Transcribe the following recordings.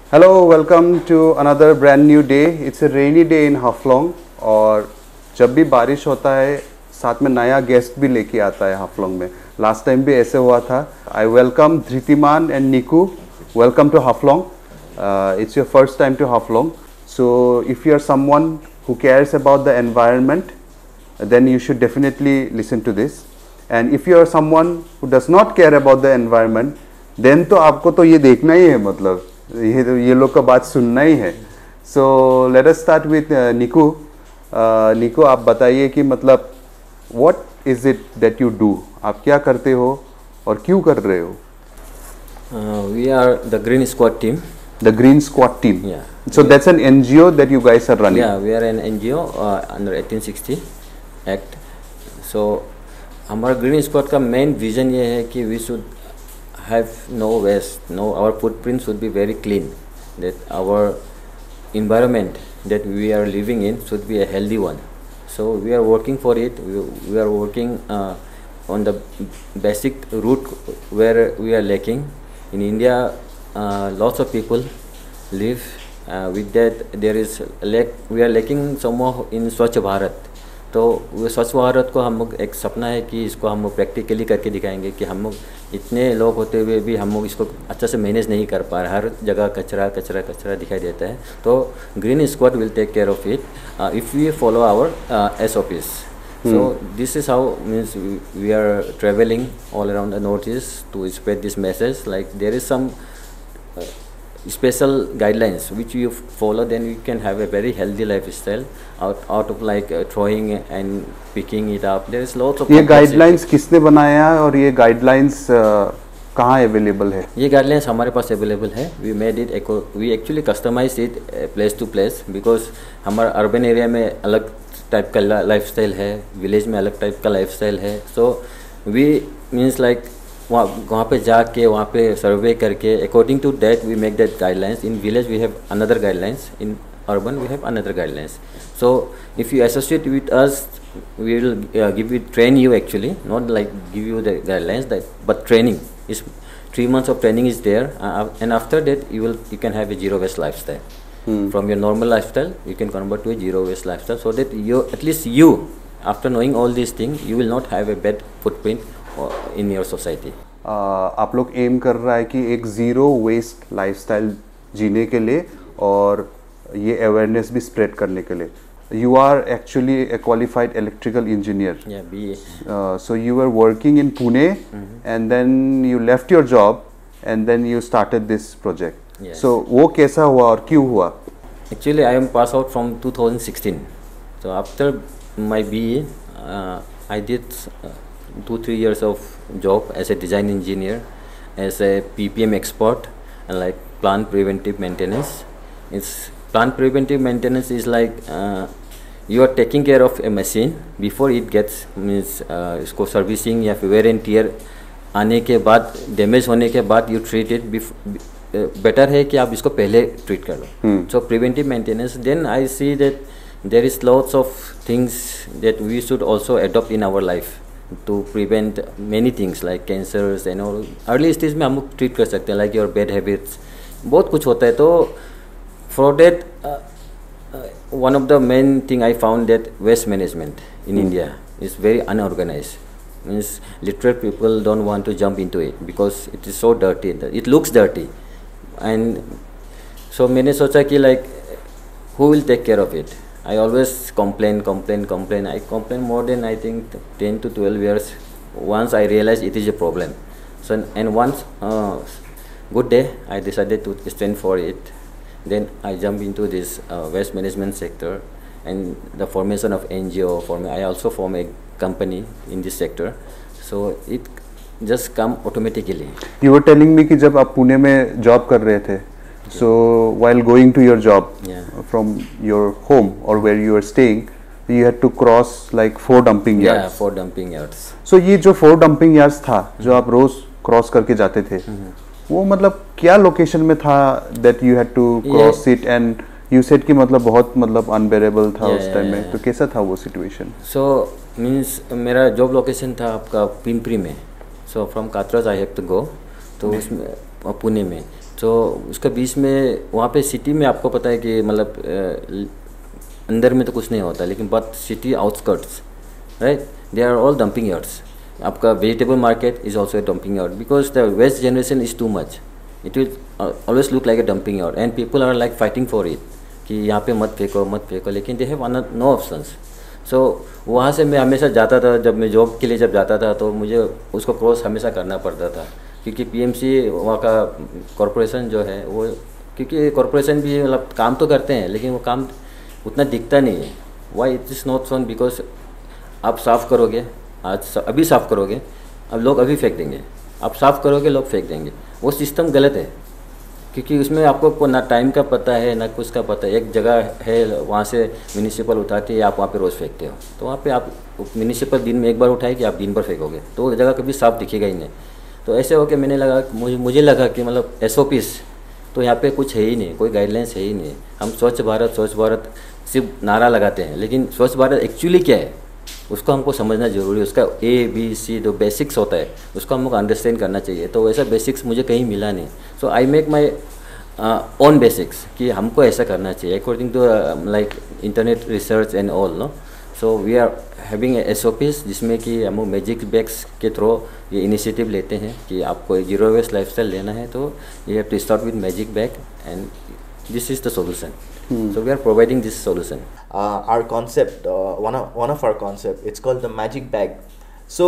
Hello, welcome to another brand new day. It's a rainy day in Haflong और जब भी बारिश होता है साथ में नया गेस्ट भी लेके आता है हाफलोंग में. लास्ट टाइम भी ऐसे हुआ था. I welcome Dhritiman and Niku. Welcome to Haflong. It's your first time to Haflong. So if you are someone who cares about the environment, then you should definitely listen to this. And if you are someone who does not care about the environment, then तो आपको तो ये देखना ही है, मतलब ये लोग का बात सुनना ही है. So let us start with निकू. निकू, आप बताइए कि मतलब what is it that you do? आप क्या करते हो और क्यों कर रहे हो? We are the Green Squad team. The Green Squad team. Yeah. So that's an NGO that you guys are running. Yeah, we are an NGO under 1860 Act. So हमारा Green Squad का main vision ये है कि we should have no waste. No, our footprint should be very clean. That our environment that we are living in should be a healthy one. So we are working for it. We are working on the basic root where we are lacking. In India, lots of people live. With that, there is we are lacking somehow in Swachh Bharat. तो वो स्वच्छ भारत को हम लोग एक सपना है कि इसको हम लोग प्रैक्टिकली करके दिखाएंगे कि हम लोग इतने लोग होते हुए भी हम लोग इसको अच्छा से मैनेज नहीं कर पा रहे. हर जगह कचरा कचरा कचरा दिखाई देता है. तो green squad will take care of it if we follow our SOPs. So this is how means we are traveling all around the Northeast to spread this message. Like there is some special guidelines which you follow, then you can have a very healthy lifestyle out of like throwing and picking it up. There is lots of. ये guidelines किसने बनाया है और ये guidelines कहाँ available है? ये guidelines हमारे पास available है. We made it, we actually customized it place to place because हमारा urban area में अलग टाइप का लाइफस्टाइल है, विलेज में अलग टाइप का लाइफस्टाइल है. सो वी मीन्स लाइक वहाँ पे जाके वहाँ पे सर्वे करके according to that we make that guidelines. In village we have another guidelines, in urban we have another guidelines. So if you associate with us, we will train you actually, not like give you the guidelines, but training is 3 months of training is there, and after that you can have a zero waste lifestyle. From your normal lifestyle you can convert to a zero waste lifestyle, so that at least you after knowing all these things you will not have a bad footprint in your society. आप लोग M कर रहा है कि एक zero waste lifestyle जीने के लिए और ये अवेयरनेस भी स्प्रेड करने के लिए. You are actually a qualified electrical engineer. So you are working in Pune and then you left your job and then you started this project. So वो कैसा हुआ और क्यों हुआ? Actually I am pass out from 2016. So after my BE, I did 2-3 years of job as a design engineer, as a PPM expert, and like plant preventive maintenance. Plant preventive maintenance is like you are taking care of a machine before it gets इसको servicing या फिर where and tear आने के बाद, damage होने के बाद you treat it. Better है कि आप इसको पहले ट्रीट कर लो. So preventive maintenance. Then I see that there is lots of things that we should also adopt in our life to prevent many things like cancers and all. Early stage में हम लोग treat कर सकते हैं, like your bad habits, बहुत कुछ होता है. तो for that one of the main thing I found that waste management in India is very unorganized. Means literally people don't want to jump into it because it is so dirty, it looks dirty. And so मैंने सोचा कि like who will take care of it? I always complain. I complain more than I think 10 to 12 years. Once I realized it is a problem. So and once good day I decided to stand for it. Then I jumped into this waste management sector and the formation of NGO. I also form a company in this sector. So it just come automatically. You were telling me कि जब आप पुणे में job कर रहे थे, so while going to your job from your home or where you are staying, you had to cross like 4 dumping yards. Yeah, 4 dumping yards. So ये जो 4 dumping yards था जो आप रोज क्रॉस करके जाते थे, वो मतलब क्या लोकेशन में था that you had to cross it, and you said कि मतलब बहुत मतलब unbearable था उस टाइम में. तो कैसा था वो situation? So means मेरा जॉब लोकेशन था आपका पिंपरी में. So from Katraj I have to go तो उसमें पुणे में तो उसका बीच में वहाँ पे सिटी में आपको पता है कि मतलब अंदर में तो कुछ नहीं होता, लेकिन but city outskirts, right, they are all dumping yards. आपका vegetable market is also dumping yard because the waste generation is too much. It will always look like a dumping yard and people are like fighting for it कि यहाँ पे मत फेंको, लेकिन they have no options. So वहाँ से मैं हमेशा जाता था, जब मैं जॉब के लिए जब जाता था तो मुझे उसको क्रॉस हमेशा करना पड़ता था, क्योंकि पीएमसी वहाँ का कॉरपोरेशन जो है वो, क्योंकि कॉरपोरेशन भी मतलब काम तो करते हैं लेकिन वो काम उतना दिखता नहीं है. Why it is not shown because आप साफ़ करोगे अभी साफ़ करोगे, अब लोग अभी फेंक देंगे, आप साफ़ करोगे लोग फेंक देंगे. वो सिस्टम गलत है, क्योंकि उसमें आपको ना टाइम का पता है ना कुछ का पता है. एक जगह है वहाँ से म्यूनिसिपल उठाती है, आप वहाँ पे रोज़ फेंकते हो, तो वहाँ पे आप म्यूनिसिपल दिन में एक बार उठाएगी, आप दिन भर फेंकोगे तो वो जगह कभी साफ दिखेगा ही नहीं. तो ऐसे हो के मैंने लगा, मुझे लगा कि मतलब SOPs तो यहाँ पे कुछ है ही नहीं, कोई गाइडलाइंस है ही नहीं. हम स्वच्छ भारत सिर्फ नारा लगाते हैं, लेकिन स्वच्छ भारत एक्चुअली क्या है उसको हमको समझना जरूरी है. उसका ABC जो बेसिक्स होता है उसको हमको अंडरस्टैंड करना चाहिए. तो वैसा बेसिक्स मुझे कहीं मिला नहीं. So I make my own basics कि हमको ऐसा करना चाहिए according to like internet research and all, no. So we are having SOPs जिसमें कि हम मैजिक बैग्स के थ्रू ये इनिशिएटिव लेते हैं कि आपको जीरो वेस्ट लाइफस्टाइल लेना है तो you have to start with magic bag and this is the solution. So we are providing this solution. Our concept, one of our concept, it's called the magic bag. So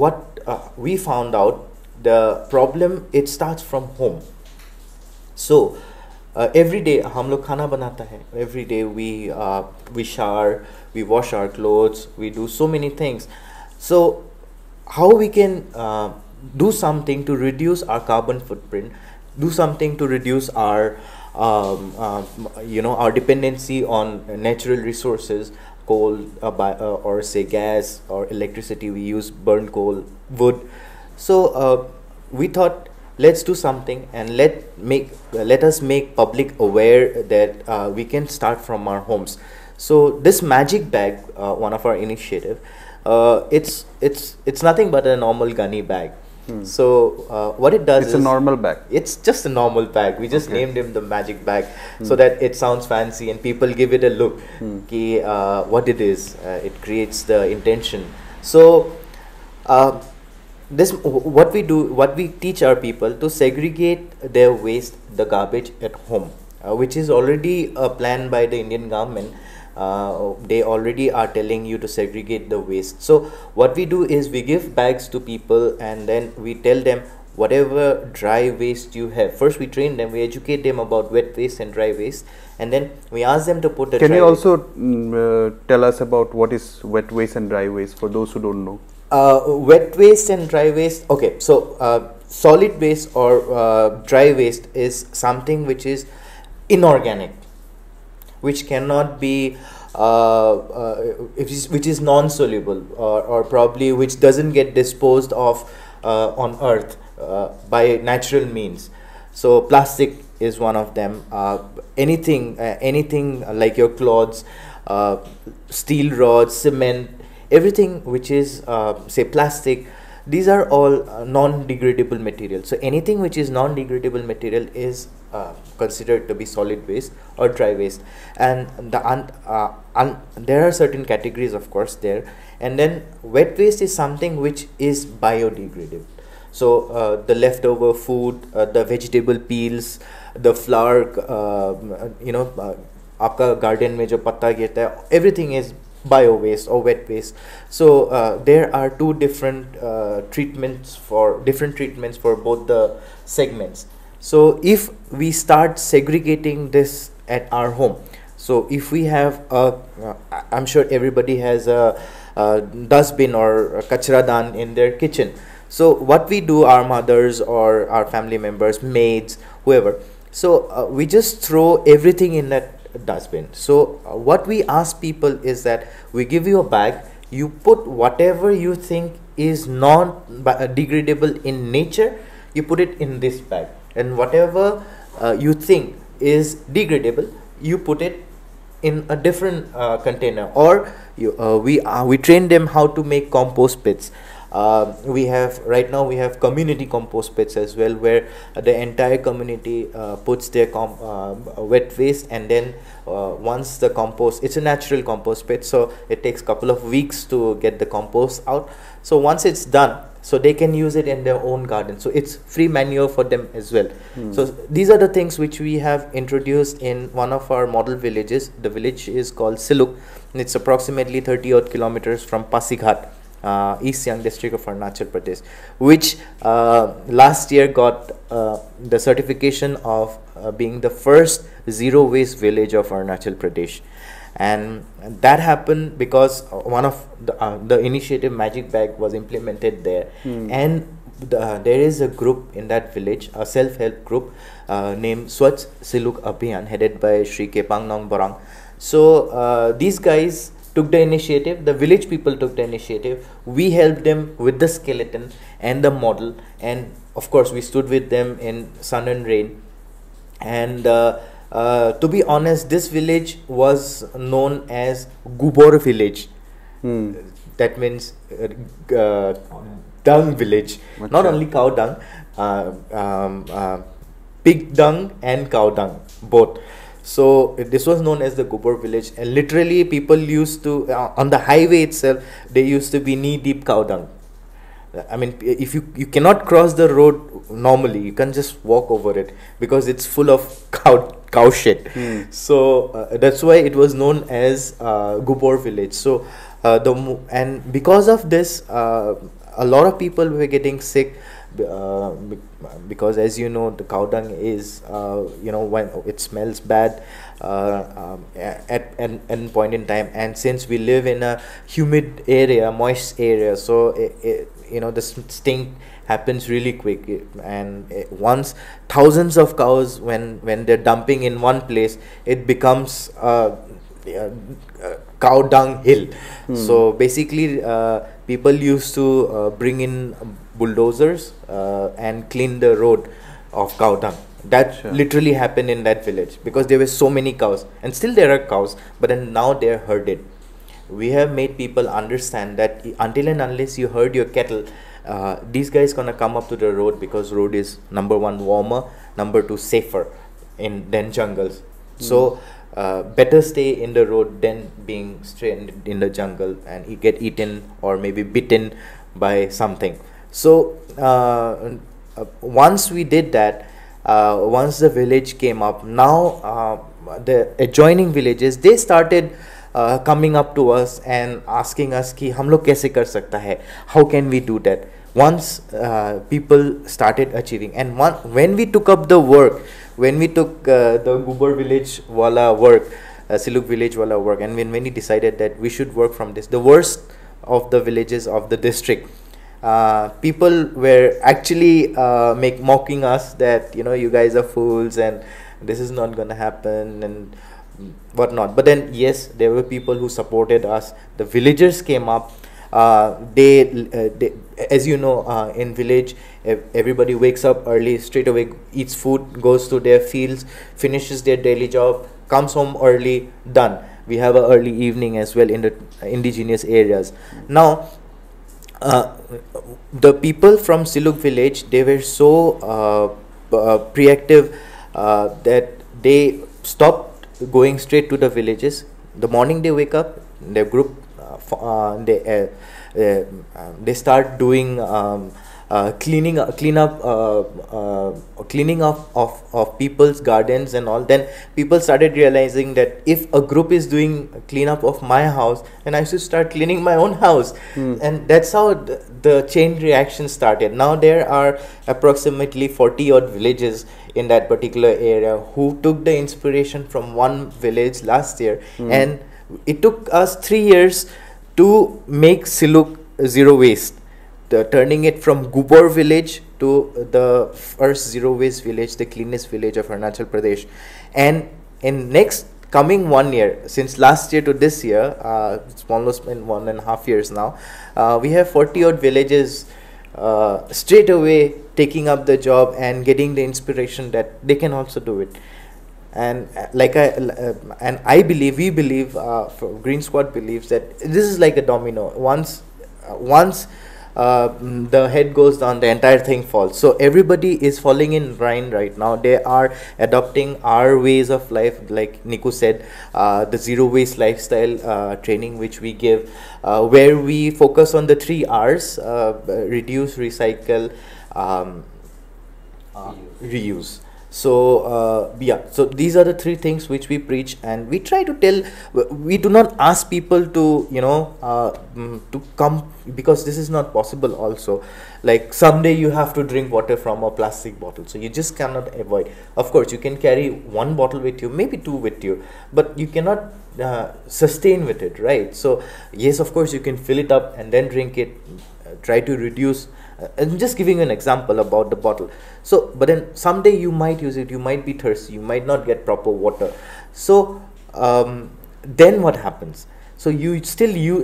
what we found out, the problem, it starts from home. So every day हम लोग खाना बनाता है. Every day we shower, we wash our clothes, we do so many things. So how we can do something to reduce our carbon footprint, do something to reduce our our dependency on natural resources, coal or say gas or electricity. We use burnt coal, wood. So we thought, let's do something and let us make public aware that we can start from our homes. So this magic bag, one of our initiative, it's nothing but a normal gunny bag. So what it does it's is, a normal bag. It's just a normal bag. We just named him the magic bag so that it sounds fancy and people give it a look. Ki, what it is, it creates the intention. So what we teach our people to segregate their waste, the garbage at home, which is already a plan by the Indian government. They already are telling you to segregate the waste. So what we do is we give bags to people and then we tell them whatever dry waste you have. First we train them, we educate them about wet waste and dry waste, and then we ask them to put the Can you also tell us about what is wet waste and dry waste for those who don't know? Wet waste and dry waste, okay, so solid waste or dry waste is something which is inorganic, which cannot be which is non-soluble or probably which doesn't get disposed of on earth by natural means. So plastic is one of them. Anything like your clothes, steel rods, cement, everything which is say plastic, these are all non-degradable material. So anything which is non-degradable material is considered to be solid waste or dry waste, and there are certain categories of course there. And then wet waste is something which is biodegradable. So the leftover food, the vegetable peels, the flower, आपका garden में जो पत्ता गिरता है, everything is bio waste or wet waste. So there are two different treatments for both the segments. So if we start segregating this at our home, so if we have I'm sure everybody has a dustbin or a kachra dan in their kitchen. So what we do, our mothers or our family members, maids, whoever, so we just throw everything in that dustbin. So what we ask people is that we give you a bag, you put whatever you think is non degradable in nature, you put it in this bag, and whatever you think is degradable, you put it in a different container. Or we train them how to make compost pits. We have right now we have community compost pits as well, where the entire community puts their wet waste, and then once the compost, it's a natural compost pit, so it takes couple of weeks to get the compost out. So once it's done, so they can use it in their own garden, so it's free manure for them as well. So these are the things which we have introduced in one of our model villages. The village is called Siluk, and it's approximately 30 odd kilometers from Pasighat, East Siang district of Arunachal Pradesh, which last year got the certification of being the first zero waste village of Arunachal Pradesh. And that happened because one of the initiative Magic Bag was implemented there. And there is a group in that village, a self-help group named Swachh Siluk Abhiyan, headed by Shri Kepang Nong Borang. So these guys took the initiative, the village people took the initiative, we helped them with the skeleton and the model, and of course we stood with them in sun and rain. And to be honest, this village was known as Gubor village. That means dung village. Not only cow dung, pig dung and cow dung, both. So this was known as the Gubor village, and literally people used to, on the highway itself, there used to be knee-deep cow dung. I mean, if you cannot cross the road normally, you can just walk over it because it's full of cow shit. So that's why it was known as Gubor village. So and because of this, a lot of people were getting sick, because as you know, the cow dung is when it smells bad at an point in time, and since we live in a humid area, moist area, so the stink happens really quick. And once thousands of cows, when they're dumping in one place, it becomes cow dung hill. So basically people used to bring in bulldozers and clean the road of cow dung. That literally happened in that village because there were so many cows, and still there are cows, but then now they're herded. We have made people understand that until and unless you herd your cattle, these guys gonna come up to the road, because road is number one warmer, number two safer than jungles. So better stay in the road than being stranded in the jungle and get eaten or maybe bitten by something. So once we did that, once the village came up, now the adjoining villages, they started coming up to us and asking us ki hum log kaise kar sakta hai, how can we do that. Once people started achieving, and when we took up the work, when we took the Gubor village wala work, Siluk village wala work, and when we decided that we should work from this, the worst of the villages of the district, people were actually mocking us that you guys are fools and this is not gonna happen and whatnot. But then yes, there were people who supported us. The villagers came up. They as you know, in village, everybody wakes up early, straight away eats food, goes to their fields, finishes their daily job, comes home early, done. We have an early evening as well in the indigenous areas. Now the people from Siluk village, they were so proactive that they stopped going straight to the villages. The morning they wake up, their group they start doing cleaning up of people's gardens and all. Then people started realizing that if a group is doing cleanup of my house, then I should start cleaning my own house. And that's how the chain reaction started. Now there are approximately 40 odd villages in that particular area who took the inspiration from one village last year, and it took us 3 years to make Siluk zero waste, turning it from Gubor village to the first zero waste village, the cleanest village of Arunachal Pradesh. And in next coming 1 year, since last year to this year, it's almost been 1.5 years now, we have 40 odd villages straight away taking up the job and getting the inspiration that they can also do it. And I believe, we believe, Green Squad believes that this is like a domino. Once the head goes down, the entire thing falls. So everybody is falling in line right now. They are adopting our ways of life, like Niku said, the zero waste lifestyle training which we give, where we focus on the 3 R's: reduce, recycle, reuse. So yeah, so these are the 3 things which we preach, and we try to tell. We do not ask people to, you know, to come, because this is not possible also. Like someday you have to drink water from a plastic bottle, so you just cannot avoid. Of course you can carry 1 bottle with you, maybe 2 with you, but you cannot sustain with it, right? So yes, of course you can fill it up and then drink it. Try to reduce. I'm just giving you an example about the bottle. So but then someday you might use it, you might be thirsty, you might not get proper water. So then what happens? So you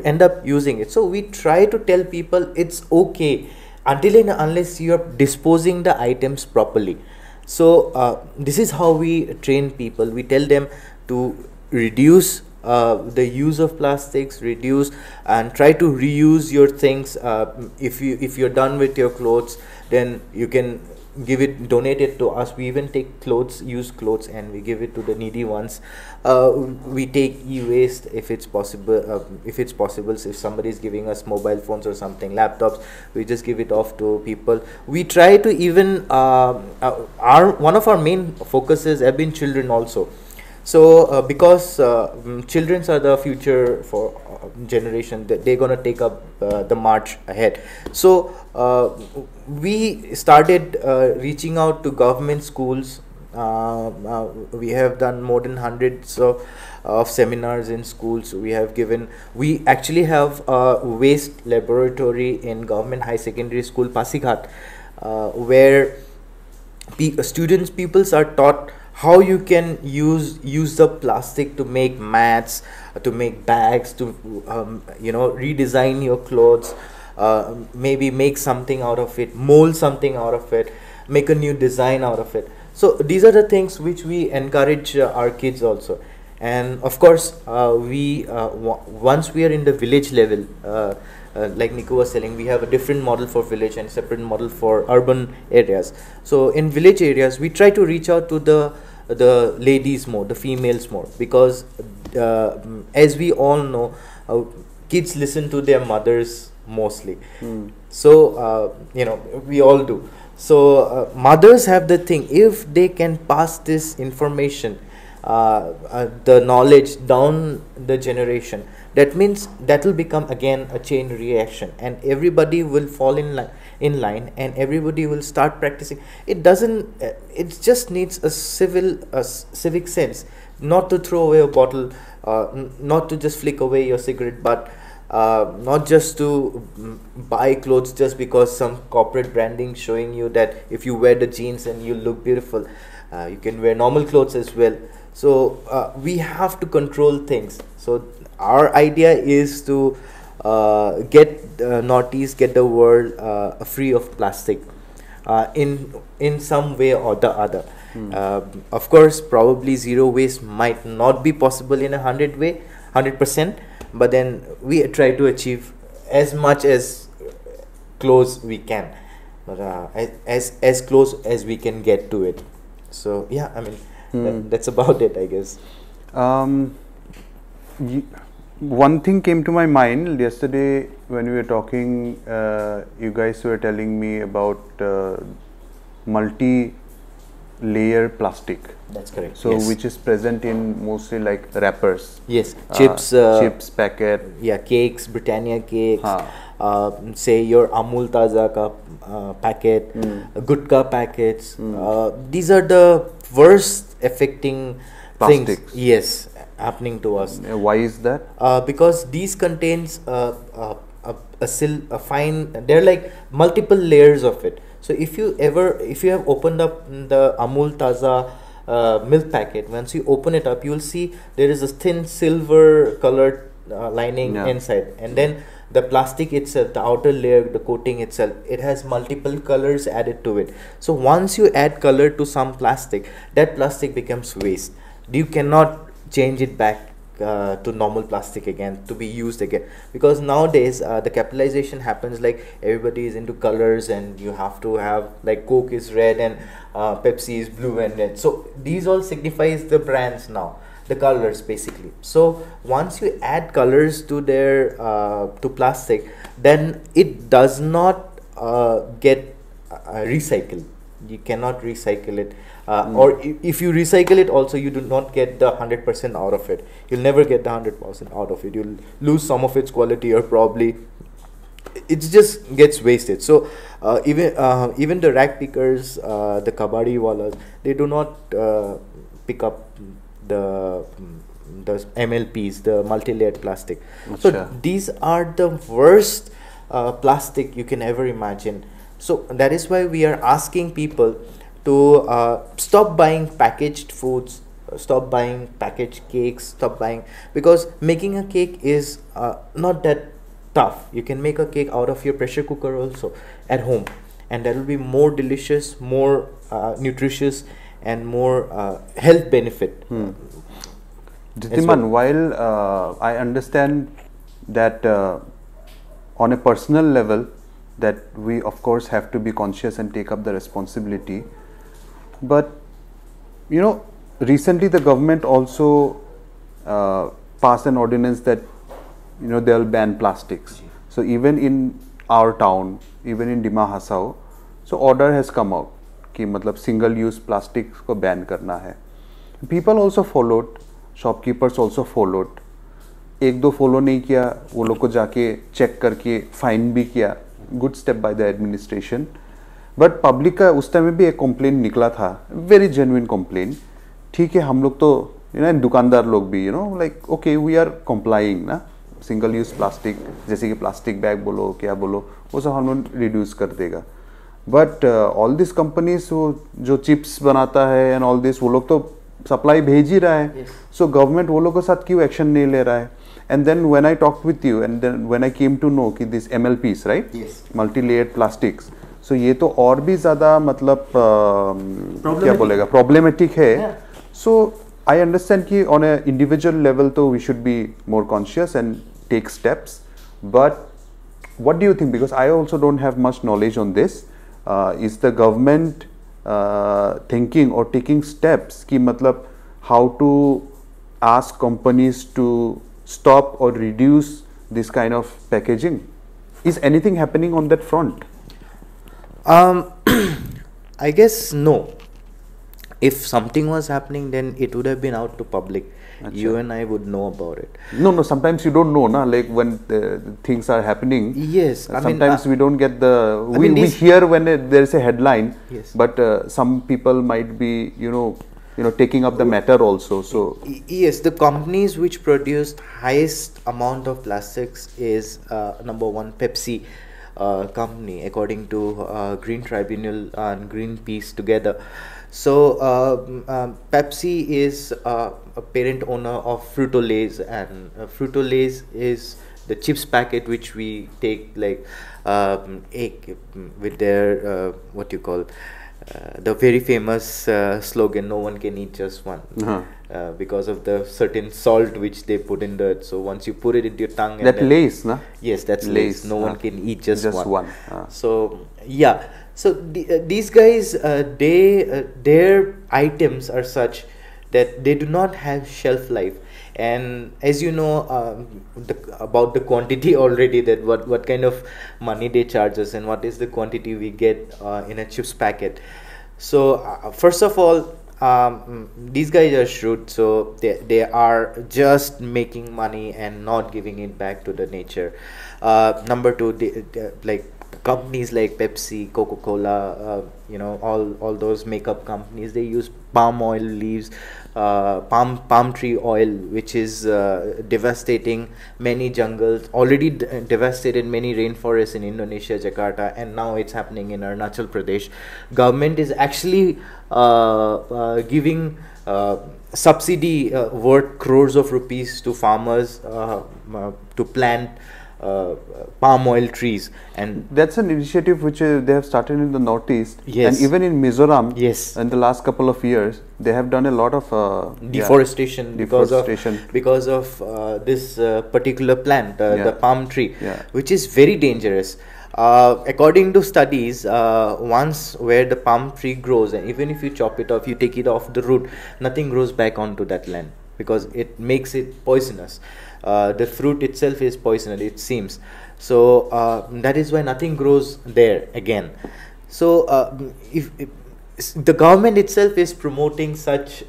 end up using it. So we try to tell people it's okay until and unless you're disposing the items properly. So this is how we train people. We tell them to reduce the use of plastics, reduce and try to reuse your things. If you're done with your clothes, then you can donate it to us. We even take used clothes, and we give it to the needy ones. We take e-waste if it's possible. So if somebody is giving us mobile phones or something, laptops, we just give it off to people. We try to even one of our main focuses have been children also. So because children are the future for generation, that they're going to take up the march ahead. So we started reaching out to government schools. We have done more than hundreds of seminars in schools. We actually have a waste laboratory in government high secondary school Pasighat, where people are taught how you can use the plastic to make mats, to make bags, to redesign your clothes, maybe make something out of it, mold something out of it, make a new design out of it. So these are the things which we encourage our kids also. And of course once we are in the village level, like Niku was telling, we have a different model for village and separate model for urban areas. So in village areas, we try to reach out to the ladies more, the females more, because as we all know, kids listen to their mothers mostly. So we all do. So mothers have the thing, if they can pass this information, the knowledge down the generation, that means that will become again a chain reaction, and everybody will fall in line, and everybody will start practicing. It just needs a civic sense, not to throw away a bottle, not to just flick away your cigarette butt, not just to buy clothes just because some corporate branding showing you that if you wear the jeans and you look beautiful. You can wear normal clothes as well. So we have to control things. So our idea is to get Northeast, get the world free of plastic in some way or the other. Of course, probably zero waste might not be possible in 100%, but then we try to achieve as much as close we can, but as close as we can get to it. So yeah, I mean that's about it, I guess. One thing came to my mind yesterday when we were talking. You guys were telling me about multi-layer plastic. That's correct. So yes. which is present in mostly like wrappers. Yes, chips, packet. Yeah, cakes, Britannia cakes. Say your Untitled ka packet, Gutka packets. These are the worst affecting Plastics. things. Yes, happening to us. Why is that? Because these contains a fine. They're like multiple layers of it. So if you have opened up the Untitled milk packet, once you open it up, you will see there is a thin silver colored lining inside, and then the plastic itself, the outer layer, the coating itself, it has multiple colors added to it. So once you add color to some plastic, that plastic becomes waste. You cannot change it back to normal plastic again, to be used again, because nowadays the capitalization happens like everybody is into colors, and you have to have like Coke is red and Pepsi is blue and red. So these all signifies the brands now, the colors basically. So once you add colors to their to plastic, then it does not get recycled. You cannot recycle it, or if you recycle it also, you do not get the 100% out of it. You'll never get the 100% out of it. You'll lose some of its quality, or probably it just gets wasted. So even the rag pickers, the kabadi wallas, they do not pick up the MLPs, the multi-layered plastic. So these are the worst plastic you can ever imagine. So that is why we are asking people to stop buying packaged foods, stop buying packaged cakes, stop buying, because making a cake is not that tough. You can make a cake out of your pressure cooker also at home, and that will be more delicious, more nutritious, and more health benefit. Dhitiman, while I understand that on a personal level, that we of course have to be conscious and take up the responsibility, but you know, recently the government also passed an ordinance that, you know, they'll ban plastics. So even in our town, even in Langthasa, so order has come out कि मतलब single use plastics को ban करना है. People also followed, shopkeepers also followed. एक दो follow नहीं किया, वो लोग को जाके चेक करके फाइन भी किया. Good step by the administration. But public का उस टाइम में भी एक कंप्लेंट निकला था, वेरी जेन्युइन कंप्लेंट. ठीक है, हम लोग तो यू नो दुकानदार लोग भी you know like okay we are complying ना, सिंगल यूज प्लास्टिक जैसे कि प्लास्टिक बैग बोलो क्या बोलो वो सब हम लोग रिड्यूस कर देगा. बट ऑल दिस कंपनीज जो चिप्स बनाता है एंड ऑल दिस, वो लोग तो सप्लाई भेज ही रहा है. सो गवर्नमेंट वो लोग के साथ क्यों एक्शन नहीं ले रहा है? And then when I talked with you, and then when I came to know कि this MLPs, right? Yes. Multi-layered plastics. So ये तो और भी ज़्यादा मतलब क्या बोलेगा problematic है. Yeah. So I understand कि on a individual level तो we should be more conscious and take steps. But what do you think? Because I also don't have much knowledge on this. Is the government thinking or taking steps कि मतलब how to ask companies to stop or reduce this kind of packaging? Is anything happening on that front? I guess no. If something was happening, then it would have been out to public. Achha. You and I would know about it. No, sometimes you don't know, na? Like when things are happening. Yes, sometimes we don't get the. We hear when there is a headline. Yes. But some people might be, you know, taking up the matter also. So yes, the companies which produce highest amount of plastics is number one, Pepsi company, according to Green Tribunal and Greenpeace together. So Pepsi is a parent owner of Frito-Lays, and Frito-Lays is the chips packet which we take like egg with their what you call the very famous slogan, no one can eat just one. Because of the certain salt which they put in the, so once you put it into your tongue, that lace, na? Yes, that's lace. No one can eat just one. So yeah, so these guys, their items are such that they do not have shelf life. And as you know about the quantity already, that what kind of money they charge us and what is the quantity we get in a chips packet. So first of all, these guys are shrewd, so they are just making money and not giving it back to the nature. Number two, like companies like Pepsi, Coca-Cola, you know, all those makeup companies, they use palm oil leaves, palm tree oil, which is devastating many jungles, already devastated many rainforests in Indonesia, Jakarta, and now it's happening in Arunachal Pradesh. Government is actually giving subsidy worth crores of rupees to farmers to plant palm oil trees. And that's an initiative which they have started in the Northeast. Yes. And even in Mizoram, Yes. in the last couple of years, they have done a lot of deforestation, deforestation. because of this particular plant, the palm tree, Yeah. which is very dangerous. According to studies, once where the palm tree grows, and even if you chop it off, you take it off the root, nothing grows back onto that land because it makes it poisonous. The fruit itself is poisonous, it seems. So that is why nothing grows there again. So if the government itself is promoting such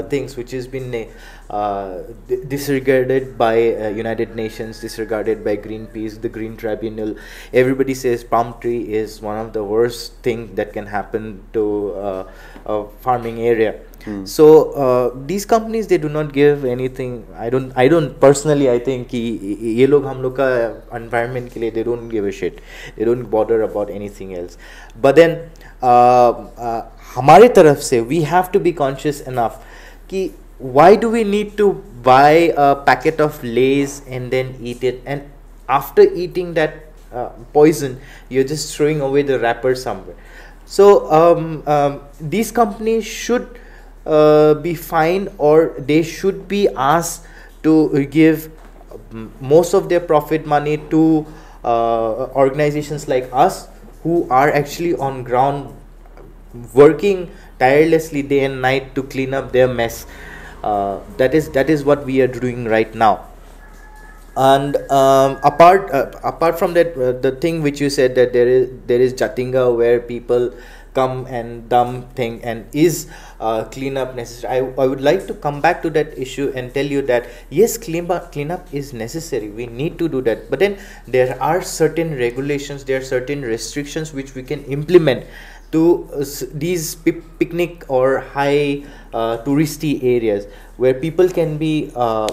things which has been disregarded by United Nations, disregarded by Greenpeace, the Green Tribunal. Everybody says palm tree is one of the worst thing that can happen to a farming area. So these companies, they do not give anything. I don't personally, I think कि ये लोग हम लोग का environment के लिए, they don't give a shit. They don't bother about anything else. But then हमारे तरफ से we have to be conscious enough कि why do we need to buy a packet of Lay's and then eat it, and after eating that poison, you're just throwing away the wrapper somewhere. So these companies should be fined, or they should be asked to give most of their profit money to organizations like us, who are actually on ground working tirelessly day and night to clean up their mess. That is what we are doing right now. And apart from that, the thing which you said, that there is Jatinga, where people come and dump thing, and is cleanup necessary. I would like to come back to that issue and tell you that yes, cleanup is necessary. We need to do that, but then there are certain regulations, there are certain restrictions which we can implement to these picnic or high touristy areas, where people can be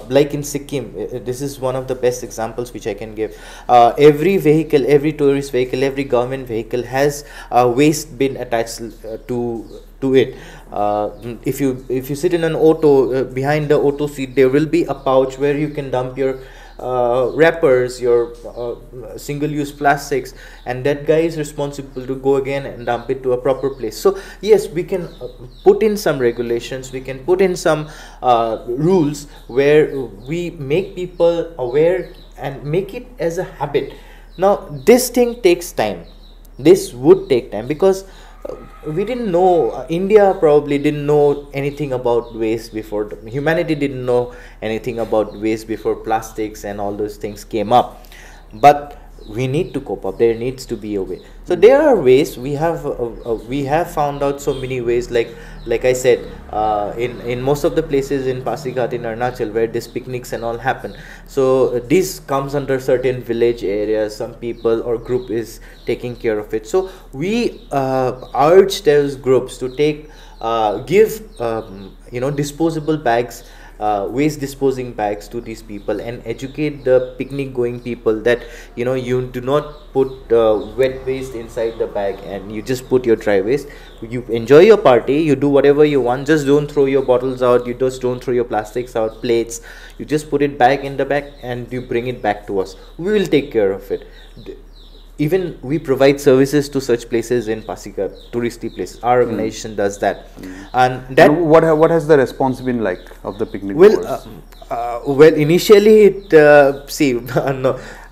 like in Sikkim. This is one of the best examples which I can give. Every vehicle, every tourist vehicle, every government vehicle has a waste bin attached to it. If you sit in an auto, behind the auto seat there will be a pouch where you can dump your wrappers, your single-use plastics, and that guy is responsible to go again and dump it to a proper place. So yes, we can put in some regulations, we can put in some rules where we make people aware and make it as a habit. Now this thing takes time. This would take time, because we didn't know, India probably didn't know anything about waste before. Humanity didn't know anything about waste before plastics and all those things came up. But we need to cope up. There needs to be a way. So there are ways. We have found out so many ways. Like I said, in most of the places in Pasighat, in Arunachal, where these picnics and all happen. So this comes under certain village areas. Some people or group is taking care of it. So we urge those groups to give disposable bags, waste disposing bags to these people, and educate the picnic going people that you do not put wet waste inside the bag, and you just put your dry waste. You enjoy your party, you do whatever you want, just don't throw your bottles out, you just don't throw your plastics out, plates, you just put it back in the bag and you bring it back to us. We will take care of it. Even we provide services to such places in Pasighat, touristy places. Our organization does that. And that, what has the response been like of the picnic? Well, initially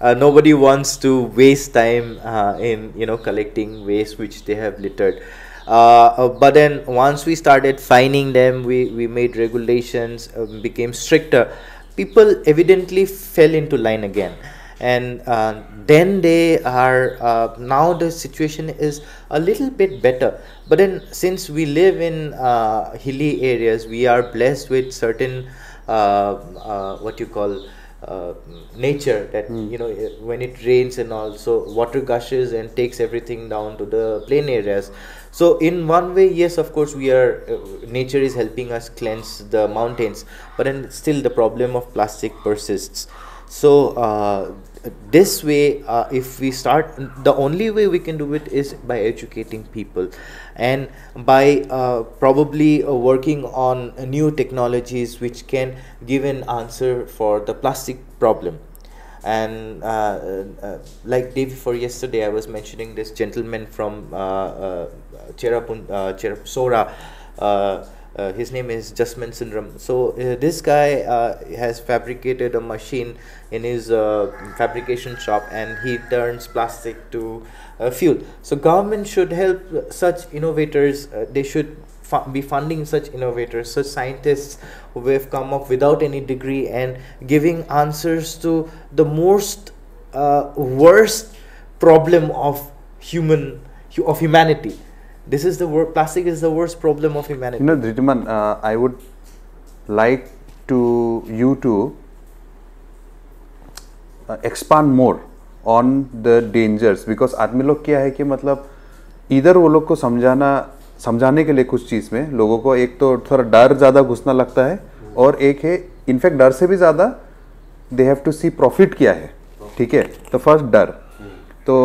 nobody wants to waste time in collecting waste which they have littered. But then once we started fining them, we made regulations, became stricter. People evidently fell into line again. And then they are now the situation is a little bit better. But then since we live in hilly areas, we are blessed with certain nature, that when it rains and also water gushes and takes everything down to the plain areas. So in one way, yes, of course, nature is helping us cleanse the mountains, but then still the problem of plastic persists. So this way, if we start, the only way we can do it is by educating people, and by probably working on new technologies which can give an answer for the plastic problem. And like day before yesterday, I was mentioning this gentleman from Cherapsora. His name is Jasmine Syndrome. So this guy has fabricated a machine in his fabrication shop, and he turns plastic to fuel. So government should help such innovators. They should be funding such innovators, such scientists who have come up without any degree and giving answers to the most worst problem of humanity. This is the plastic is the worst problem of humanity. You know, Dhriman, I would like you to expand more on the dangers, because आदमी लोग क्या है कि मतलब इधर वो लोग को समझाने के लिए कुछ चीज़ में लोगों को एक तो थोड़ा डर ज़्यादा घुसना लगता है, और एक है इनफैक्ट डर से भी ज़्यादा they have to see profit क्या है. ठीक है, तो फर्स्ट डर. तो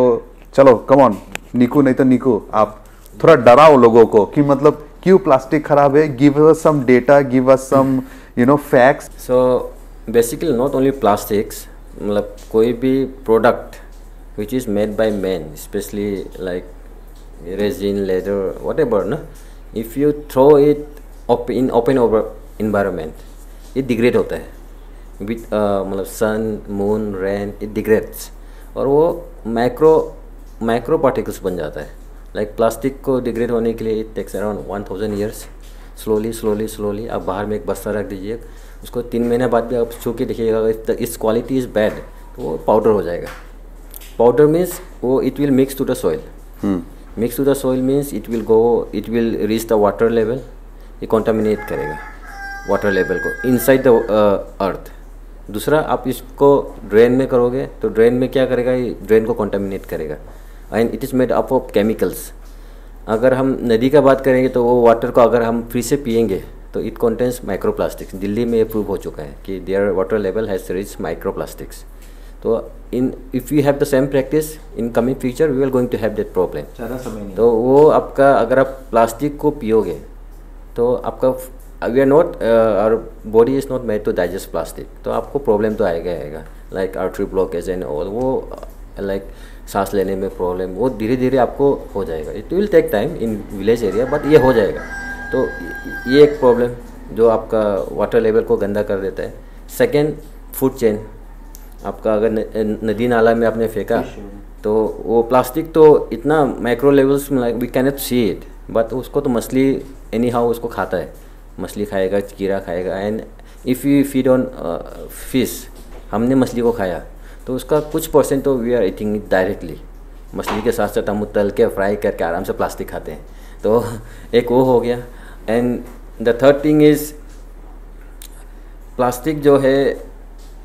चलो कम ऑन निकू, नहीं तो निकू आप थोड़ा डराओ लोगों को कि मतलब क्यों प्लास्टिक खराब है. Give us some data, give us some facts. So basically not only plastics, मतलब कोई भी product which is made by man, specially like resin, leather, whatever, no? If you throw it in open environment, it degrade होता है with मतलब sun, moon, rain, it degrades, और वो micro particles बन जाता है. लाइक प्लास्टिक को degrade होने के लिए it takes around 1000 years. Slowly आप बाहर में एक बस्ता रख दीजिए, उसको 3 महीने बाद भी आप छू के देखिएगा, इट्स क्वालिटी इज़ बैड, तो वो पाउडर हो जाएगा. पाउडर मीन्स वो it will mix to the soil. Mix to the soil means it will reach the water level. ये कॉन्टामिनेट करेगा वाटर लेवल को इनसाइड द अर्थ. दूसरा, आप इसको ड्रेन में करोगे तो ड्रेन में क्या करेगा, ये ड्रेन को कॉन्टामिनेट करेगा. And it is made up of chemicals. अगर हम नदी का बात करेंगे तो वो वाटर को अगर हम फ्री से पियेंगे तो इट कंटेन्स माइक्रोप्लास्टिक्स. दिल्ली में ये प्रूव हो चुका है कि there water level has reach microplastics. तो if you have the same practice in coming future we are going to have that problem. तो वो आपका अगर आप प्लास्टिक को पियोगे तो आपका we are not our body is not made to digest plastic, तो आपको प्रॉब्लम तो आएगा like artery blockage and all. वो लाइक सांस लेने में प्रॉब्लम, वो धीरे धीरे आपको हो जाएगा. It will take time in village area, but ये हो जाएगा. तो ये एक प्रॉब्लम जो आपका वाटर लेवल को गंदा कर देता है. Second, food chain. आपका अगर नदी नाला में आपने फेंका तो वो प्लास्टिक तो इतना माइक्रो लेवल्स में like we can not see it, but उसको तो मछली एनी हाउ उसको खाता है. मछली खाएगा, कीड़ा खाएगा. And if you feed on fish, हमने मछली को खाया तो उसका कुछ परसेंट तो we are eating it directly. मछली के साथ साथ हम तल के फ्राई करके आराम से प्लास्टिक खाते हैं. तो एक वो हो गया. And the third thing is plastic जो है,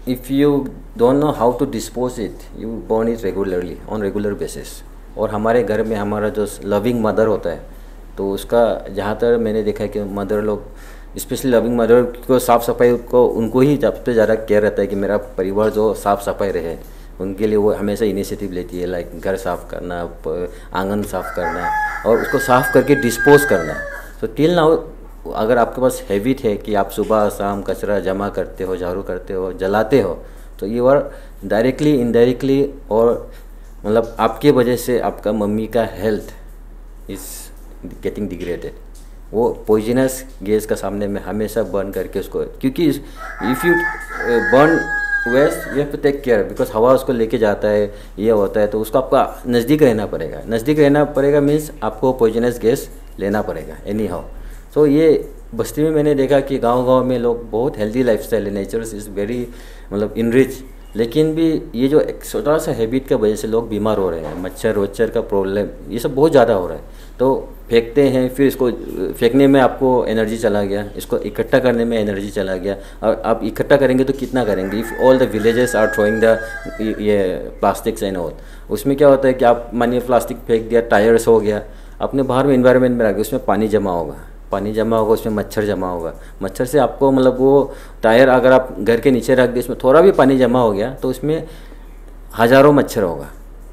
if you don't know how to dispose it, you burn it regularly on regular basis. और हमारे घर में हमारा जो लविंग मदर होता है, तो उसका जहाँ तक मैंने देखा है कि मदर लोग, स्पेशली लविंग मदर को साफ़ सफाई को उनको ही सबसे ज़्यादा केयर रहता है कि मेरा परिवार जो साफ़ सफाई रहे. उनके लिए वो हमेशा इनिशिएटिव लेती है, लाइक घर साफ़ करना, आंगन साफ़ करना, और उसको साफ़ करके डिस्पोज करना. तो टिल नाउ अगर आपके पास हैबिट है कि आप सुबह शाम कचरा जमा करते हो, झाड़ू करते हो, जलाते हो, तो यू आर डायरेक्टली इनडायरेक्टली, और मतलब आपके वजह से आपका मम्मी का हेल्थ इज़ गेटिंग डिग्रेडेड. वो पॉइजनस गैस का सामने में हमेशा बर्न करके उसको, क्योंकि if you burn waste you have to take care, because हवा उसको लेके जाता है, ये होता है, तो उसको आपका नज़दीक रहना पड़ेगा. नज़दीक रहना पड़ेगा मीन्स आपको पॉइजनस गैस लेना पड़ेगा एनी हाउ. तो ये बस्ती में मैंने देखा कि गांव-गांव में लोग बहुत हेल्दी लाइफस्टाइल है, नेचर इज़ वेरी मतलब इनरिच, लेकिन भी ये जो एक छोटा सा हैबिट का वजह से लोग बीमार हो रहे हैं. मच्छर वच्छर का प्रॉब्लम ये सब बहुत ज़्यादा हो रहा है. तो फेंकते हैं, फिर इसको फेंकने में आपको एनर्जी चला गया, इसको इकट्ठा करने में एनर्जी चला गया. और आप इकट्ठा करेंगे तो कितना करेंगे. If all the villages are throwing the ये प्लास्टिक्स एंड ऑल, उसमें क्या होता है कि आप मानिए प्लास्टिक फेंक दिया, टायर्स हो गया, अपने बाहर में इन्वायरमेंट में रख, उसमें पानी जमा होगा, उसमें मच्छर जमा होगा. मच्छर से आपको मतलब वो टायर अगर आप घर के नीचे रख दिए, उसमें थोड़ा भी पानी जमा हो गया तो उसमें हज़ारों मच्छर होगा.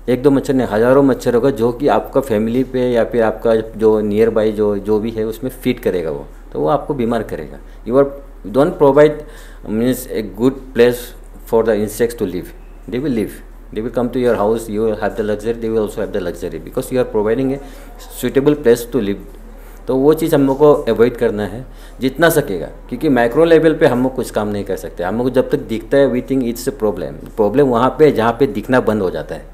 एक दो मच्छर नहीं, हज़ारों मच्छर होगा, जो कि आपका फैमिली पे या फिर आपका जो नियर बाई जो भी है उसमें फीड करेगा वो, तो वो आपको बीमार करेगा. You are don't provide means a good place for the insects to live. they will live. They will come to your house, you will have the luxury, they will also have the luxury because you are providing a suitable place to live. तो वो चीज़ हम लोग को avoid करना है जितना सकेगा, क्योंकि माइक्रो लेवल पे हम लोग कुछ काम नहीं कर सकते. हम लोग को जब तक दिखता है we think it's a problem वहाँ पे जहाँ पे दिखना बंद हो जाता है.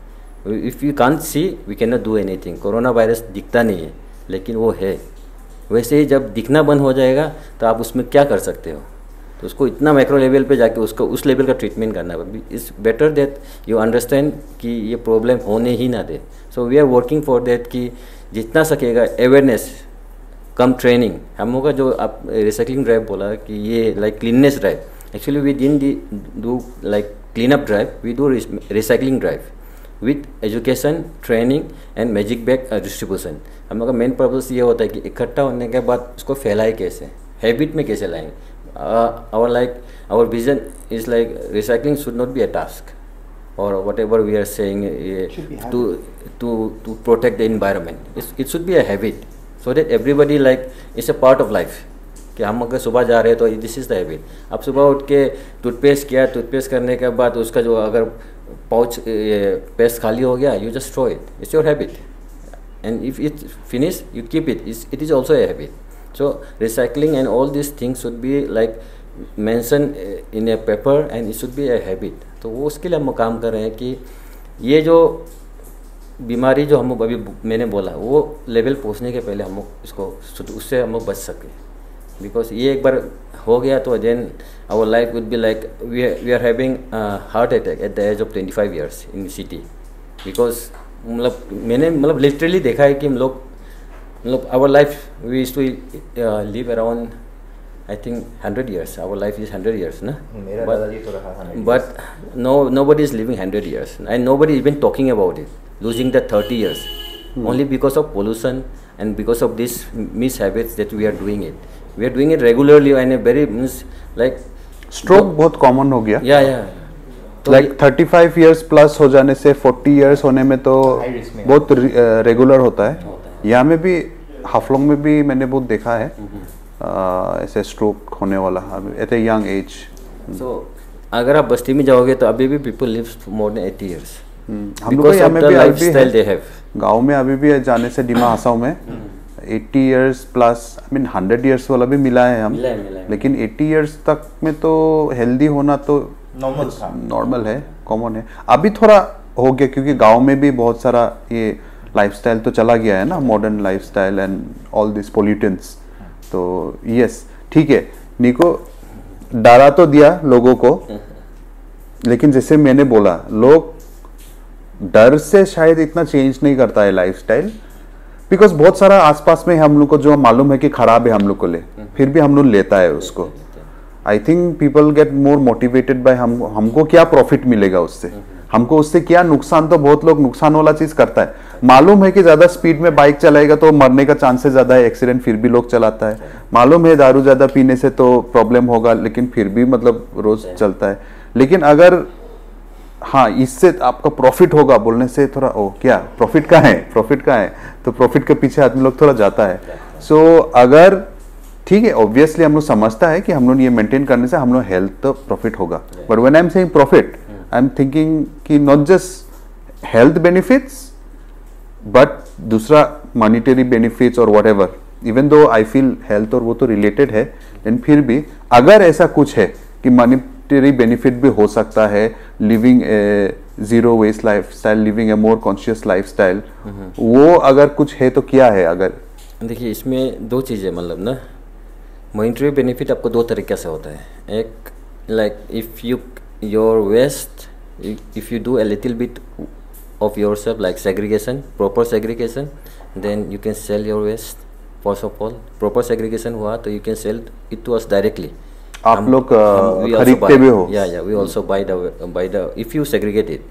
If you can't see we can not do anything. Corona virus दिखता नहीं है लेकिन वो है. वैसे ही जब दिखना बंद हो जाएगा तो आप उसमें क्या कर सकते हो. तो उसको इतना माइक्रो लेवल पे जाके उसको उस लेवल का ट्रीटमेंट करना है. It's better that you understand कि ये प्रॉब्लम होने ही ना दे. So we are working for that कि जितना सकेगा अवेयरनेस कम ट्रेनिंग. हम लोग का जो आप रिसाइकलिंग ड्राइव बोला कि ये like cleanness drive, actually we didn't do like clean up drive, we do recycling drive with education, training and magic bag distribution. हम लोग का मेन पर्पस ये होता है कि इकट्ठा होने के बाद उसको फैलाए कैसे, हैबिट में कैसे लाएंगे. our vision is like recycling should not be a task or whatever we are saying to protect the environment. It should be a habit so that everybody like it's a part of life. कि हम अगर सुबह जा रहे हैं तो this is the habit. आप सुबह उठ के टूथपेस्ट किया, टूथपेस्ट करने के बाद उसका जो अगर पाउच पेस्ट खाली हो गया, you just throw it. It's your habit and if it finish you keep it. It is also a habit. So recycling and all these things should be like mentioned in a paper and it should be a habit. तो वो उसके लिए हम काम कर रहे हैं कि ये जो बीमारी जो हम अभी मैंने बोला वो लेवल पहुंचने के पहले हम इसको उससे हम बच सकें. बिकॉज ये एक बार हो गया तो then our life would be like we are having heart attack at the age of 25 years in city. Because मैंने लिटरली देखा है कि हम लोग our life we used to live around I think 100 years. Our life is 100 years, na? But nobody is living 100 years and nobody is even talking about it. Losing the 30 years only because of pollution and because of these mishabits that we are doing it. We are doing it regularly and a very like stroke बहुत common हो गया. Yeah. Like 35 years plus हो जाने से 40 years होने में तो बहुत रेगुलर होता है. यहाँ में भी हाफलोंग में भी मैंने बहुत देखा है ऐसे स्ट्रोक होने वाला एट ए यंग एज. सो अगर आप बस्ती में जाओगे तो अभी भी people live more than 80 years. हम लोग यहाँ में भी लाइफस्टाइल दे हैव. गांव में अभी भी जाने से डिमा हसाओ में 80 years plus I mean 100 years वाला भी मिला है हम. लेकिन 80 years तक में तो हेल्दी होना तो नॉर्मल है, कॉमन है. अभी थोड़ा हो गया क्योंकि गांव में भी बहुत सारा ये लाइफस्टाइल तो चला गया है ना, modern lifestyle and all this pollutants. तो यस ठीक है, निको डरा तो दिया लोगों को, लेकिन जैसे मैंने बोला लोग डर से शायद इतना चेंज नहीं करता है लाइफस्टाइल. बिकॉज बहुत सारा आसपास में हम लोग को जो मालूम है कि खराब है हम लोग को फिर भी हम लोग लेता है उसको. I think people get more motivated by हमको क्या प्रॉफिट मिलेगा उससे, हमको उससे क्या नुकसान. तो बहुत लोग नुकसान वाला चीज करता है. मालूम है कि ज्यादा स्पीड में बाइक चलाएगा तो मरने का चांसेस ज्यादा है, एक्सीडेंट फिर भी लोग चलाता है. मालूम है दारू ज्यादा पीने से तो प्रॉब्लम होगा लेकिन फिर भी रोज चलता है. लेकिन अगर हाँ इससे आपका प्रॉफिट होगा बोलने से थोड़ा क्या प्रॉफिट का है तो प्रॉफिट के पीछे आदमी लोग थोड़ा जाता है. सो अगर ठीक है ऑब्वियसली हम लोग समझता है कि हम लोग ये मेंटेन करने से हम लोग हेल्थ तो प्रॉफिट होगा. But when I am saying profit I am thinking कि not just health benefits but दूसरा मॉनिटरी बेनिफिट्स और whatever. Even though I feel health और वो तो रिलेटेड है, लेकिन फिर भी अगर ऐसा कुछ है कि मॉनिटरी बेनिफिट भी हो सकता है, लिविंग ए जीरो वेस्ट लाइफस्टाइल, लिविंग ए मोर कॉन्शियस लाइफस्टाइल, वो अगर कुछ है तो क्या है. अगर देखिए इसमें दो चीज़ें ना मॉनिटरी बेनिफिट आपको दो तरीके से होता है. एक like if you your waste, if you do a little bit of yourself like segregation, proper segregation, then you can sell your waste. First of all, proper segregation हुआ तो you can sell it to us directly. आप लोग खरीदते भी हो? Yeah, we also buy the if you segregate it.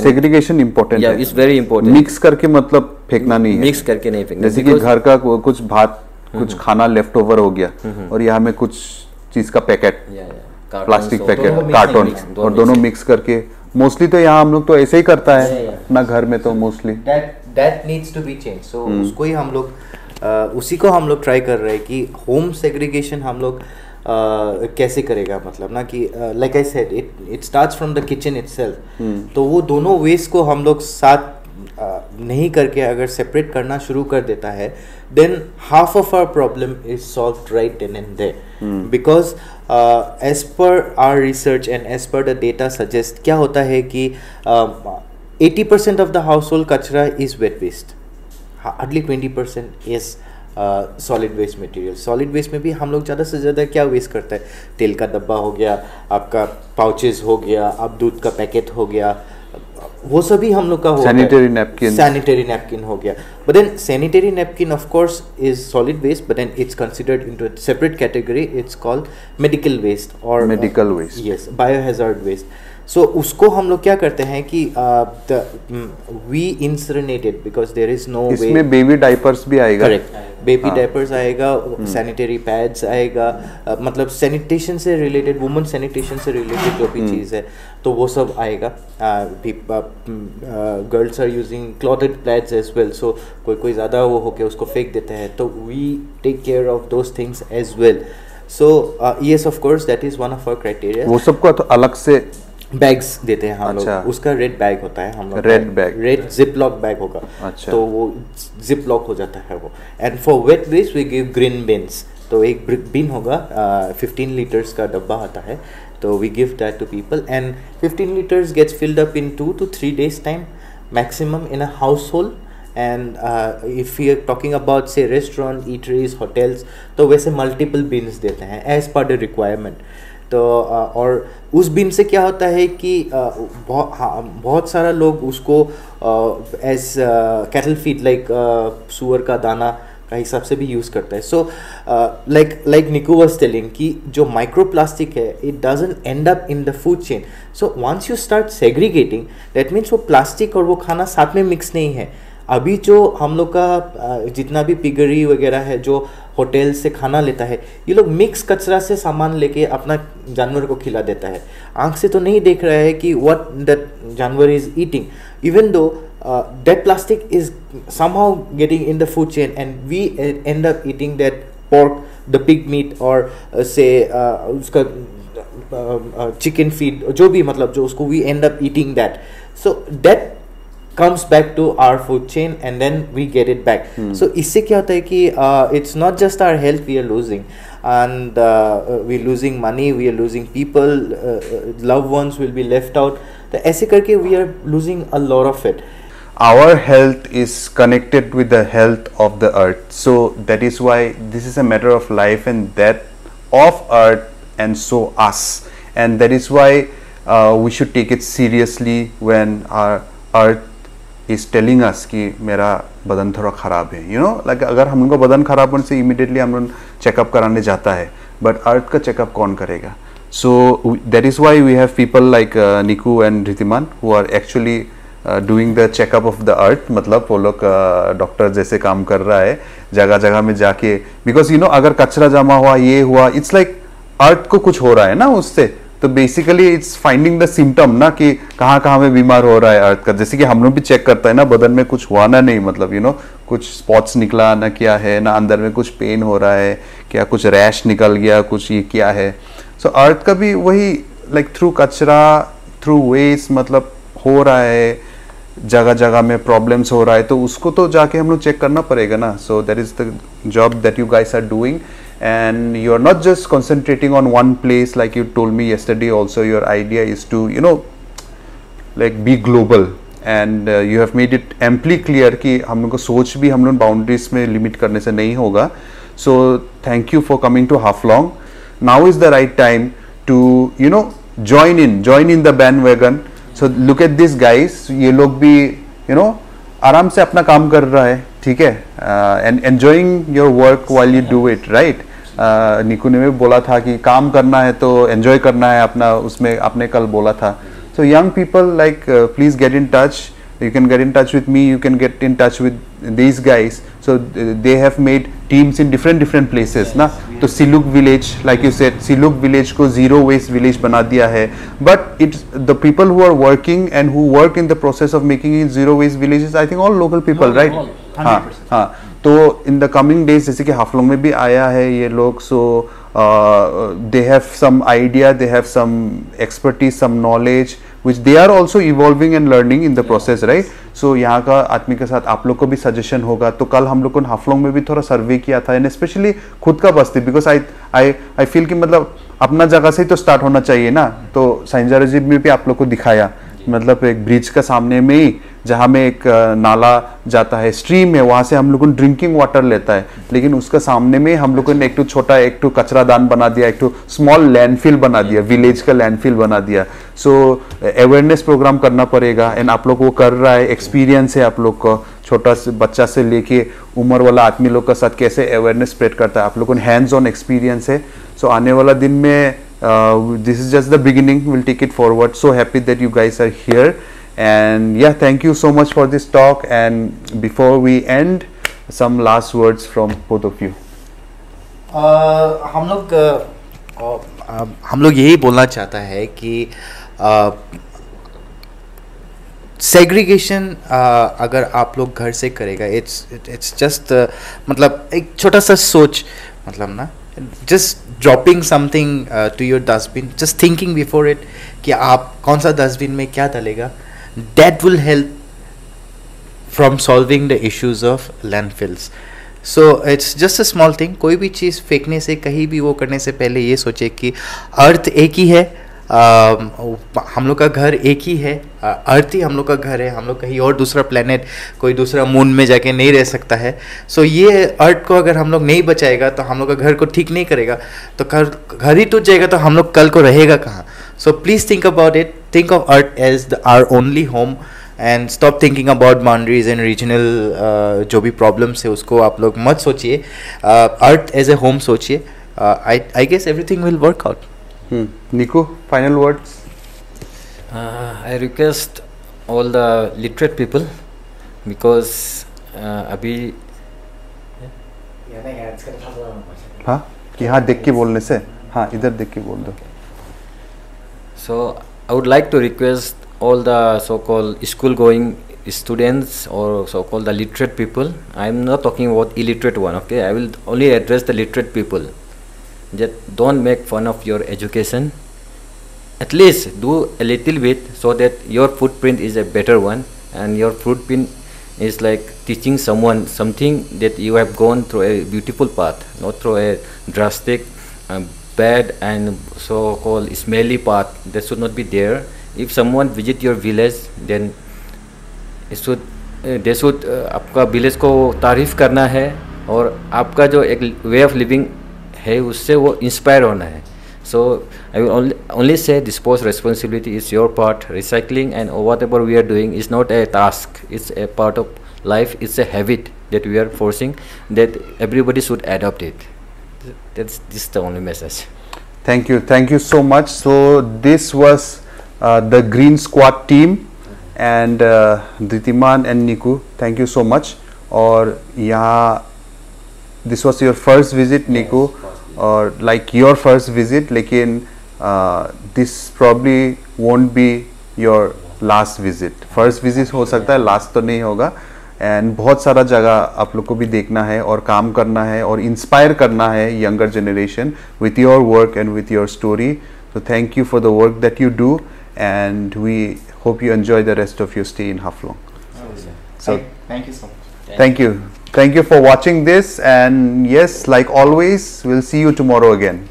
Segregation important है. It's very important. Mix करके मतलब फेंकना नहीं है. Mix करके नहीं फेंकना. जैसे कि घर का कुछ भात कुछ खाना लेफ्ट ओवर हो गया और यहाँ में कुछ चीज का पैकेट, प्लास्टिक पैकेट, कार्टून और दोनों मिक्स करके मोस्टली तो यहाँ हम लोग तो ऐसे ही करता है अपना घर में तो mostly. That needs to be change. So उसको ही हम लोग उसी को हम लोग ट्राई कर रहे हैं कि होम सेग्रीगेशन हम लोग कैसे करेगा, मतलब ना कि like I said it starts from the kitchen itself. तो वो दोनों वेस्ट को हम लोग साथ नहीं करके अगर सेपरेट करना शुरू कर देता है, then half of our problem is solved right then and there. Because as per our research and as per the data suggest, क्या होता है कि 80% ऑफ द हाउस होल्ड कचरा is wet waste, hardly 20% is solid waste material. Solid waste में भी हम लोग ज़्यादा से ज़्यादा क्या वेस्ट करते हैं, तेल का डब्बा हो गया, आपका पाउचेस हो गया, आप दूध का पैकेट हो गया, वो सभी हम लोग का हो गया। सैनिटरी नैपकिन हो गया। But then sanitary napkin of course is solid waste, but then it's considered into a separate category, it's called medical waste और medical waste, yes, biohazard waste. So उसको हम लोग क्या करते हैं कि we incinerated because there is no way. इसमें baby diapers भी आएगा। करेक्ट, बेबी डाइपर्स आएगा, सैनिटरी पैड्स आएगा, मतलब सैनिटेशन से रिलेटेड, वुमेन सैनिटेशन से रिलेटेड जो भी चीज़ है तो वो सब आएगा। Girls are using clothed pads as well, so कोई ज़्यादा वो होके उसको फेंक देते हैं, तो we take care of those things as well. So yes, of course that is one of our criteria. वो सबको तो अलग से बैग्स देते हैं हम अच्छा। लोग, उसका रेड बैग होता है हम लोग, red bag, red zip lock bag होगा। अच्छा। तो वो जिप लॉक हो जाता है वो। And for wet waste we give green bins, तो एक बिन होगा, 15 लीटर्स का डब्बा आता है, तो we give that to people and 15 litres gets filled up in 2 to 3 days time maximum in a household. And if you are talking about say restaurant, eateries, hotels, तो वैसे मल्टीपल बिन्स देते हैं as per the requirement. तो और उस बिन से क्या होता है कि बहुत सारा लोग उसको एज कैटल फीड, लाइक सुअर का दाना का हिसाब से भी यूज़ करता है। So like Niku was telling कि जो माइक्रो प्लास्टिक है, it doesn't end up in the food chain. So once you start segregating, that means वो प्लास्टिक और वो खाना साथ में मिक्स नहीं है। अभी जो हम लोग का जितना भी पिगरी वगैरह है जो होटल से खाना लेता है, ये लोग मिक्स कचरा से सामान लेके अपना जानवर को खिला देता है। आंख से तो नहीं देख रहा है कि व्हाट दैट जानवर is eating, even though that plastic is somehow getting in the food chain and we end up eating that pork, the pig meat और से उसका चिकन फीड, जो भी, मतलब जो उसको we end up eating that. So that comes back to our food chain and then we get it back. So इससे क्या होता है कि it's not just our health we are losing, and we're losing money, we are losing people, loved ones will be left out. तो ऐसे करके we are losing a lot of it. Our health is connected with the health of the earth, so that is why this is a matter of life and death of earth, and so us, and that is why we should take it seriously when our earth is telling us कि मेरा बदन थोड़ा ख़राब है, you know, like अगर हम लोग का बदन ख़राब होने से immediately हम लोग चेकअप कराने जाता है, but अर्थ का चेकअप कौन करेगा? So that is why we have people like Niku and Ritiman who are actually doing the checkup of the earth. मतलब वो लोग डॉक्टर जैसे काम कर रहा है जगह जगह में जाके, because you know अगर कचरा जमा हुआ, ये हुआ, it's like अर्थ को कुछ हो रहा है ना उससे, तो basically it's finding the symptom ना कि कहाँ कहाँ में बीमार हो रहा है अर्थ का। जैसे कि हम लोग भी चेक करता है ना, बदन में कुछ हुआ ना नहीं, मतलब यू नो कुछ स्पॉट्स निकला ना, क्या है ना, अंदर में कुछ पेन हो रहा है क्या, कुछ रैश निकल गया, कुछ ये क्या है। सो अर्थ का भी वही लाइक थ्रू कचरा, थ्रू वेस्ट, मतलब हो रहा है, जगह जगह में प्रॉब्लम्स हो रहा है, तो उसको तो जाके हम लोग चेक करना पड़ेगा ना। So that is the job that you guys are doing, and you are not just concentrating on one place like you told me yesterday. Also your idea is to, you know, like be global, and you have made it amply clear कि हम लोग को सोच भी हम लोग boundaries में limit करने से नहीं होगा. So thank you for coming to Haflong. Now is the right time to, you know, join in the bandwagon. So look at these guys, ये लोग भी, you know, आराम से अपना काम कर रहा है, ठीक है, and enjoying your work while you do it, right? निकू ने भी बोला था कि काम करना है तो एंजॉय करना है अपना, उसमें आपने कल बोला था। So young people like please get in touch, you can get in touch with me, you can get in touch with these guys. So they have made teams in different places ना, तो Siluk village, like you said, Siluk village को zero waste village बना दिया है, but it's the people who are working and who work in the process of making it zero waste villages, I think all local people, right? हाँ हाँ, तो in the coming days जैसे कि हाफलोंग में भी आया है ये लोग, so they have some idea, they have some expertise, some knowledge, which they are also evolving and learning in the process, right? So यहाँ का आदमी के साथ आप लोग को भी सजेशन होगा. तो कल हम लोग को हाफलोंग में भी थोड़ा सर्वे किया था, एंड स्पेशली खुद का बस्ती, बिकॉज आई फील कि मतलब अपना जगह से ही तो स्टार्ट होना चाहिए ना. तो साइंजारजीब में भी आप लोग को दिखाया, मतलब एक ब्रिज का सामने में ही जहाँ में एक नाला जाता है, स्ट्रीम है, वहाँ से हम लोग ड्रिंकिंग वाटर लेता है, लेकिन उसका सामने में हम लोगों ने एक तो छोटा एक तो कचरा दान बना दिया, एक तो स्मॉल लैंडफिल बना दिया, विलेज का लैंडफिल बना दिया. सो अवेयरनेस प्रोग्राम करना पड़ेगा, एंड आप लोग वो कर रहा है, एक्सपीरियंस है आप लोग को, छोटा से बच्चा से लेके उम्र वाला आदमी लोग का साथ कैसे अवेयरनेस स्प्रेड करता है, आप लोगों को हैंड्स ऑन एक्सपीरियंस है. सो आने वाला दिन में this is just the beginning, we'll take it forward. So happy that you guys are here, and yeah, thank you so much for this talk. And before we end, some last words from both of you. हम लोग यही बोलना चाहता है कि segregation अगर आप लोग घर से करेगा, इट्स जस्ट मतलब एक छोटा सा सोच, मतलब ना, just dropping something to your dustbin, just thinking before it कि आप कौन सा डस्टबिन में क्या डालेगा, that will help from solving the issues of landfills. So it's just a small thing. कोई भी चीज़ फेंकने से, कहीं भी वो करने से पहले ये सोचे कि अर्थ एक ही है, हम लोग का घर एक ही है, अर्थ ही हम लोग का घर है, हम लोग कहीं और दूसरा प्लेनेट, कोई दूसरा मून में जाके नहीं रह सकता है. सो ये अर्थ को अगर हम लोग नहीं बचाएगा तो हम लोग का घर को ठीक नहीं करेगा, तो घर ही टूट जाएगा तो हम लोग कल को रहेगा कहाँ. So please think about it, think of earth as our only home, and stop thinking about boundaries and regional जो भी प्रॉब्लम्स है उसको आप लोग मत सोचिए, अर्थ एज ए होम सोचिए. I guess everything will work out. Niku, final words. I request all the literate people, because अभी हाँ कि हाँ देख के बोलने से, हाँ इधर देख के बोल दो. So I would like to request all the so-called school-going students or so-called the literate people. I am not talking about illiterate one. Okay, I will only address the literate people. That don't make fun of your education. At least do a little bit so that your footprint is a better one, and your footprint is like teaching someone something that you have gone through a beautiful path, not through a drastic, bad and so-called smelly path that should not be there. If someone visit your village, then it should they should आपका village को तारीफ करना है, और आपका जो एक way of living है उससे वो इंस्पायर होना है. So I will only say dispose responsibility is your part. Recycling and whatever we are doing is not a task, it's a part of life, it's a habit that we are forcing, that everybody should adopt it. That's just the only message. Thank you so much. So this was the Green Squad team, and Dhitiman and Niku, thank you so much. और यहाँ this was your first visit, Niku, or like your first visit, लेकिन this probably won't be your last visit. First visit हो सकता है, last तो नहीं होगा. And बहुत सारा जगह आप लोग को भी देखना है और काम करना है और इंस्पायर करना है younger generation with your work and with your story. So thank you for the work that you do, and we hope you enjoy the rest of your stay in Haflong. So thank you so much. Thank you for watching this, and yes, like always, we'll see you tomorrow again.